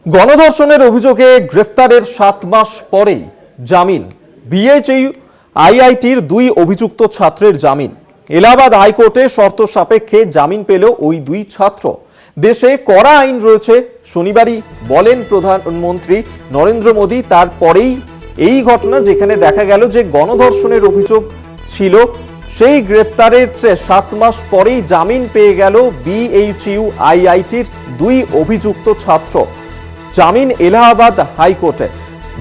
গণধর্ষণের অভিযোগে গ্রেফতারের 7 মাস পরেই জামিন। বিএইচইউ আইআইটির 2 অভিযুক্ত ছাত্রের জামিন। এলাহাবাদ হাইকোর্টে শর্ত সাপেক্ষে জামিন পেল ওই 2 ছাত্র। দেশে কড়া আইন রয়েছে শনিবারই বলেন প্রধানমন্ত্রী নরেন্দ্র মোদী। তারপরেই এই ঘটনা, যেখানে দেখা গেল যে গণধর্ষণের অভিযোগ ছিল, সেই গ্রেফতারের 7 মাস পরেই জামিন পেয়ে গেল বিএইচইউ আইআইটির 2 অভিযুক্ত ছাত্র। জামিন এলাহাবাদ হাইকোর্টে।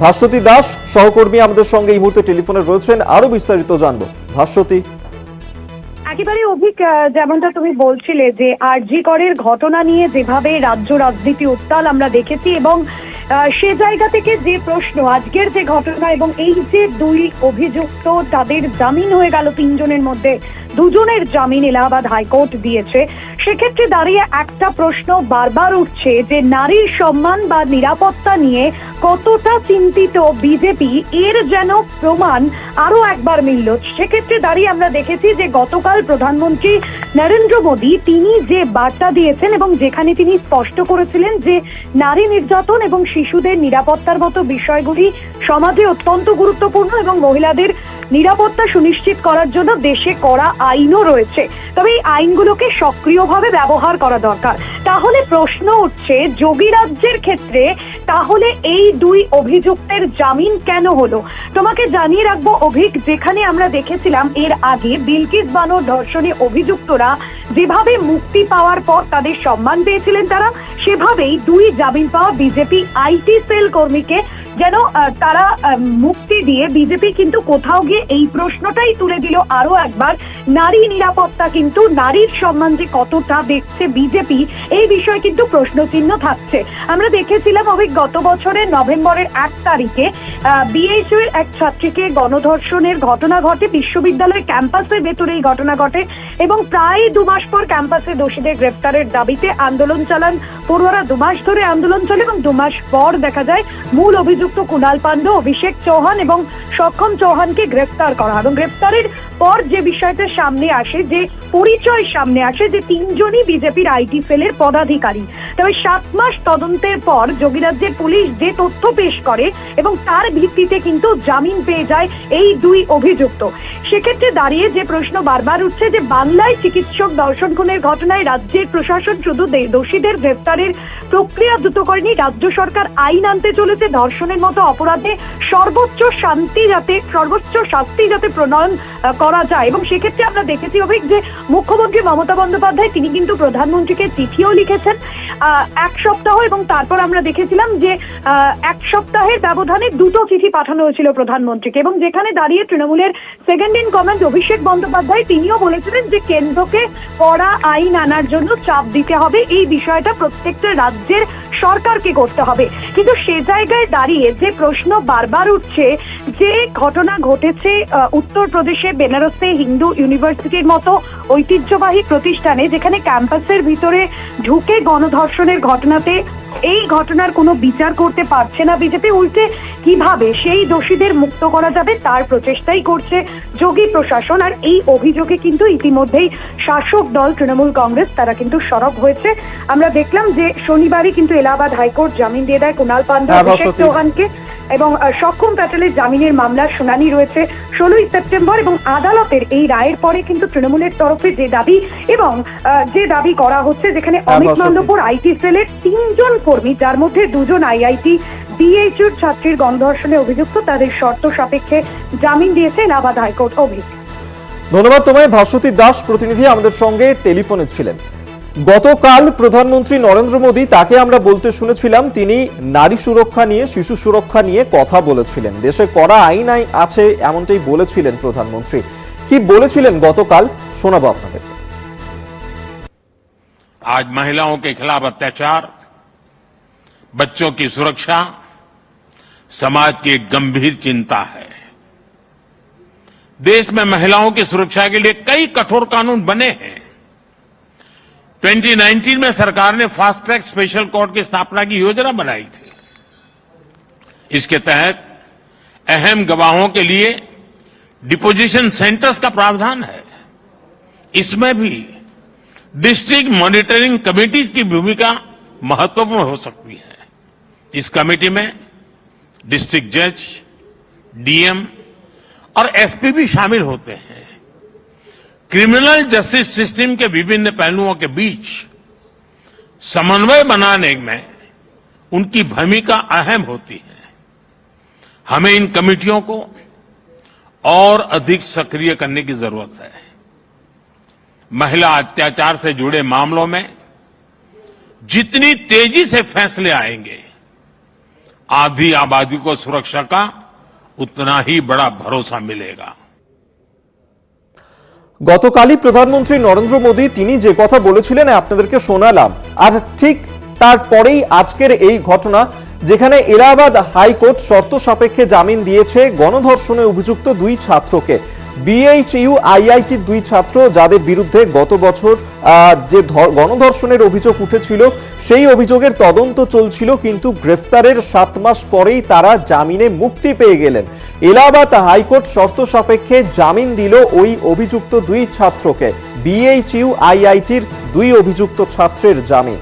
ভাস্বতী দাস সহকর্মী আমাদের সঙ্গে এই মুহূর্তে টেলিফোনে রয়েছেন, আরো বিস্তারিত জানবো। ভাস্বতী, একেবারে অভিক, যেমনটা তুমি বলছিলে যে আরজি করের ঘটনা নিয়ে যেভাবে রাজ্য রাজনীতি উত্তাল আমরা দেখেছি, এবং সে জায়গা থেকে যে প্রশ্ন আজকের যে ঘটনা এবং এই যে 2 অভিযুক্ত তাদের জামিন হয়ে গেল, 3 জনের মধ্যে 2 জনের জামিন এলাহাবাদ হাইকোর্ট দিয়েছে, সেক্ষেত্রে দাঁড়িয়ে একটা প্রশ্ন বারবার উঠছে যে নারীর সম্মান বা নিরাপত্তা নিয়ে কতটা চিন্তিত বিজেপি, এর যেন প্রমাণ আরো একবার মিলল। সেক্ষেত্রে দাঁড়িয়ে আমরা দেখেছি যে গতকাল প্রধানমন্ত্রী নরেন্দ্র মোদী তিনি যে বার্তা দিয়েছেন এবং যেখানে তিনি স্পষ্ট করেছিলেন যে নারী নির্যাতন এবং শিশুদের নিরাপত্তার মতো বিষয়গুলি সমাজে অত্যন্ত গুরুত্বপূর্ণ এবং মহিলাদের নিরাপত্তা সুনিশ্চিত করার জন্য দেশে কড়া আইনও রয়েছে, তবে এই আইনগুলোকে সক্রিয়ভাবে ব্যবহার করা দরকার। তাহলে প্রশ্ন উঠছে যোগী রাজ্যের ক্ষেত্রে তাহলে এই 2 অভিযুক্তের জামিন কেন হলো? তোমাকে জানিয়ে রাখবো অভিক, যেখানে আমরা দেখেছিলাম এর আগে বিলকিস বানোর ধর্ষণে অভিযুক্তরা যেভাবে মুক্তি পাওয়ার পর তাদের সম্মান পেয়েছিলেন, তারা সেভাবেই 2 জামিন পাওয়া বিজেপি আইটি সেল কর্মীকে যেন তারা মুক্তি দিয়ে বিজেপি কিন্তু কোথাও গিয়ে এই প্রশ্নটাই তুলে দিল আরো একবার, নারী নিরাপত্তা কিন্তু নারীর সম্মান যে কতটা দেখছে বিজেপি, এই বিষয়ে কিন্তু প্রশ্নচিহ্ন থাকছে। আমরা দেখেছিলাম অভিক, গত বছরের নভেম্বরের 1 তারিখে বিএইচইউ এর এক ছাত্রীকে গণধর্ষণের ঘটনা ঘটে, বিশ্ববিদ্যালয় ক্যাম্পাসের ভেতরে এই ঘটনা ঘটে এবং প্রায় 2 মাস পর ক্যাম্পাসে দোষীদের গ্রেফতারের দাবিতে আন্দোলন চালান পড়ুয়ারা। 2 মাস ধরে আন্দোলন চলে এবং 2 মাস পর দেখা যায় মূল অভিযুক্ত কুণাল পান্ডে, অভিষেক চৌহান এবং সক্ষম চৌহানকে গ্রেফতার করা। এবং গ্রেফতারের পর যে বিষয়টা সামনে আসে, যে পরিচয় সামনে আসে, যে 3 জনই বিজেপির আইটি সেলের পদাধিকারী। তবে 7 মাস তদন্তের পর যোগী রাজ্যের পুলিশ যে তথ্য পেশ করে এবং তার ভিত্তিতে কিন্তু জামিন পেয়ে যায় এই 2 অভিযুক্ত। সেক্ষেত্রে দাঁড়িয়ে যে প্রশ্ন বারবার উঠছে যে বাংলায় চিকিৎসক ধর্ষণ খুনের ঘটনায় রাজ্যের প্রশাসন শুধু দোষীদের গ্রেফতারের প্রক্রিয়া দ্রুত করেনি, রাজ্য সরকার আইন আনতে চলেছে ধর্ষণের মতো অপরাধে সর্বোচ্চ শাস্তি যাতে প্রণয়ন করা যায়। এবং সেক্ষেত্রে আমরা দেখেছি অভিক যে মুখ্যমন্ত্রী মমতা বন্দ্যোপাধ্যায় তিনি কিন্তু প্রধানমন্ত্রীকে চিঠিও লিখেছেন 1 সপ্তাহ, এবং তারপর আমরা দেখেছিলাম যে 1 সপ্তাহের ব্যবধানে 2টো চিঠি পাঠানো হয়েছিল প্রধানমন্ত্রীকে, এবং যেখানে দাঁড়িয়ে তৃণমূলের second in command Abhishek Bandyopadhyay তিনিও বলেছিলেন যে কেন্দ্রকে কড়া আইন আনার জন্য চাপ দিতে হবে, এই বিষয়টা প্রত্যেকটা রাজ্যের সরকারকে করতে হবে। কিন্তু সে জায়গায় দাঁড়িয়ে যে প্রশ্ন বারবার উঠছে, যে ঘটনা ঘটেছে উত্তরপ্রদেশে বেনারসে হিন্দু ইউনিভার্সিটির মতো ঐতিহ্যবাহী প্রতিষ্ঠানে, যেখানে ক্যাম্পাসের ভিতরে ঢুকে গণধর্ষণের ঘটনাতে এই ঘটনার কোনো বিচার করতে পারছে না বিজেপি, উল্টে কিভাবে সেই দোষীদের মুক্ত করা যাবে তার প্রচেষ্টাই করছে যোগী প্রশাসন। আর এই অভিযোগে কিন্তু ইতিমধ্যেই শাসক দল তৃণমূল কংগ্রেস তারা কিন্তু সরব হয়েছে। আমরা দেখলাম যে শনিবারই কিন্তু এলাহাবাদ হাইকোর্ট জামিন দিয়ে দেয় কুণাল পান্ডে, অভিষেক চৌহানকে, এবং সক্ষম প্যাটেলের জামিনের মামলার শুনানি রয়েছে 16ই সেপ্টেম্বর। এবং আদালতের এই রায়ের পরে কিন্তু তৃণমূলের তরফে যে দাবি এবং যে দাবি করা হচ্ছে, যেখানে অমিত নন্দপুর আইটি সেলের 3 জন কর্মী, যার মধ্যে 2 জন আইআইটি বিএইচইউর ছাত্রীর গণধর্ষণে অভিযুক্ত, তাদের শর্ত সাপেক্ষে জামিন দিয়েছে এলাহাবাদ হাইকোর্ট। অভিক, ধন্যবাদ তোমায়। ভাস্বতী দাস প্রতিনিধি আমাদের সঙ্গে টেলিফোনে ছিলেন। গতকাল প্রধানমন্ত্রী নরেন্দ্র মোদী, তাকে আমরা বলতে শুনেছিলাম তিনি নারী সুরক্ষা নিয়ে, শিশু সুরক্ষা নিয়ে কথা বলেছিলেন। দেশে কড়া আইন আছে এমনটাই বলেছিলেন প্রধানমন্ত্রী। কি বলেছিলেন গতকাল শোনাবো আপনাদের। आज महिलाओं के खिलाफ अत्याचार, बच्चों की सुरक्षा समाज की एक गंभीर चिंता है। देश में महिलाओं की सुरक्षा के लिए कई कठोर कानून बने हैं। 2019 में सरकार ने फास्ट ट्रैक स्पेशल कोर्ट की स्थापना की योजना बनाई थी। इसके तहत अहम गवाहों के लिए डिपोजिशन सेंटर्स का प्रावधान है। इसमें भी डिस्ट्रिक्ट मॉनिटरिंग कमिटीज की भूमिका महत्वपूर्ण हो सकती है। इस कमेटी में डिस्ट्रिक्ट जज, डीएम और एसपी भी शामिल होते हैं। क्रिमिनल जस्टिस सिस्टम के विभिन्न पहलुओं के बीच समन्वय बनाने में उनकी भूमिका अहम होती है। हमें इन कमेटियों को और अधिक सक्रिय करने की जरूरत है। महिला अत्याचार से जुड़े मामलों में जितनी तेजी से फैसले आएंगे, आधी आबादी को सुरक्षा का उतना ही बड़ा भरोसा मिलेगा। গতকালই প্রধানমন্ত্রী নরেন্দ্র মোদী তিনি যে কথা বলেছিলেন আপনাদেরকে শোনালাম, আর ঠিক তারপরেই আজকের এই ঘটনা, যেখানে এলাহাবাদ হাইকোর্ট শর্ত সাপেক্ষে জামিন দিয়েছে গণধর্ষণে অভিযুক্ত দুই ছাত্রকে। বিএইচইউ আইআইটির দুই ছাত্র, যাদের বিরুদ্ধে গত বছর যে গণধর্ষণের অভিযোগ উঠেছিল, সেই অভিযোগের তদন্ত চলছিল, কিন্তু গ্রেফতারের 7 মাস পরেই তারা জামিনে মুক্তি পেয়ে গেলেন। এলাহাবাদ হাইকোর্ট শর্ত সাপেক্ষে জামিন দিল ওই অভিযুক্ত দুই ছাত্রকে। বিএইচইউ আইআইটির দুই অভিযুক্ত ছাত্রের জামিন।